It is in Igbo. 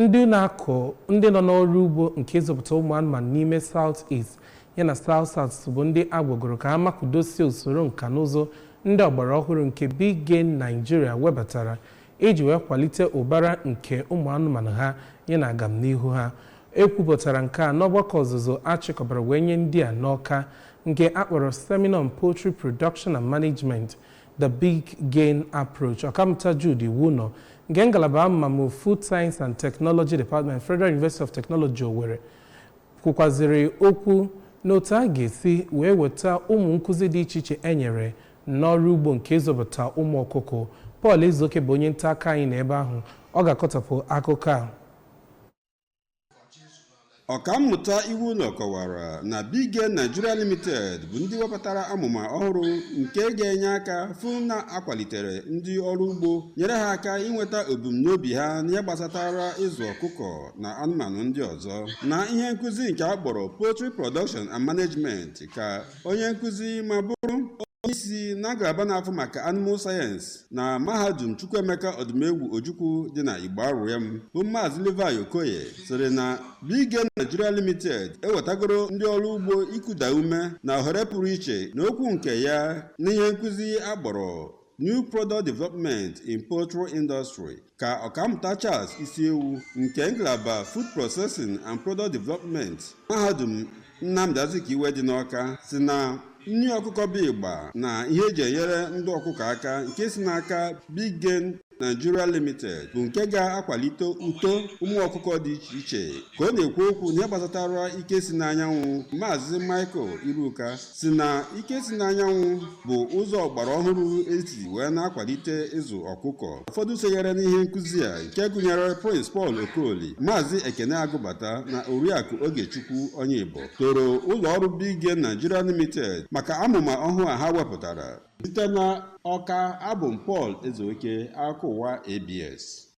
ndị nọ n'ọrụ ugbo nke ịzụpụta ụmụ anụmanụ n'ime South East yana South South bụ ndị agwagoro ka ha makudosie usoro nka n'ụzọ ndị ọgbara ọhụrụ nke Bagide Nigeria webatara iji wee kwalite ụbara nke ụmụ anụmanụ ha yana agamnihu ha. Ekwupụtara nke a n'ọgbakọ ọzụzụ achịkọbara wee nye ndị a n'Awka nke akpọrọ Seminar on Poultry Production and Management, The Big Gain Approach. Ọkammụta Jude Iwuno nke ngalaba amụmamụ Food Science and Technology Department, Federal University of Technology Owerri, kwukwaziri okwu n'otu a ga-esi wee weta ụmụ nkụzi dị iche iche enyere n'ọrụ ugbo nke ịzụpụta ụmụ ọkụkọ. Paul Ezoke bụ onye nta aka anyị n'ebe ahụ, ọ ga-akọtapụ akụkọ a. Ọkammụta Iwuno kọwara na Bagide Nigeria Limited bụ ndị wepụtara amụma ọhụrụ nke ga-enye aka fụ na akwalitere ndị ọrụ ugbo, nyere ha aka inweta ebumnobi ha n'ihe gbasatara ịzụ ọkụkọ na anụmanụ ndị ọzọ na ihe nkụzi nke akpọrọ Poultry Production and Management, ka onye nkụzi ma bụrụ isi na ngalaba na-afụ maka Animal Science na Mahadum Chukwuemeka Odumegwu Ojukwu dị na Igbarụyam bụ Maazị Levi Okoye sịrị na Bagide Nigeria Limited ewetagoro ndị ọrụ ugbo ikuda ume na ohere pụrụ iche n'okwu nke ya n'ihe nkụzi akpọrọ New Product Development in Poultry Industry, ka Ọkammụta Charles Isiewu nke ngalaba Food Processing and Product Development Mahadum Nnamdi Azikiwe dị n'Awka si na nri ọkụkọ bụ ịgba na ihe eji enyere ndị ọkụkọ aka nke si n'aka Bagide Nigeria Limited bụ nke ga-akwalite uto ụmụ ọkụkọ dị iche iche. Ka ọ na-ekwu okwu n'ihe gbasatara ike si n'anyanwụ, Maazị Michael Iruka si na ike si n'anyanwụ bụ ụzọ ọgbara ọhụrụ esi wee na-akwalite ịzụ ọkụkọ. Ụfọdụ sonyere n'ihe nkụzi a nke gụnyere Prince Paul Okoli, Maazị Ekene Agụbata na Oriakụ Ogechukwu Onyibo toro ụlọ ọrụ Bagide Nigeria Limited maka amụma ọhụụ a ha wepụtara. Site na Awka, abụ m Paul Ezoke, Akụwa ABS.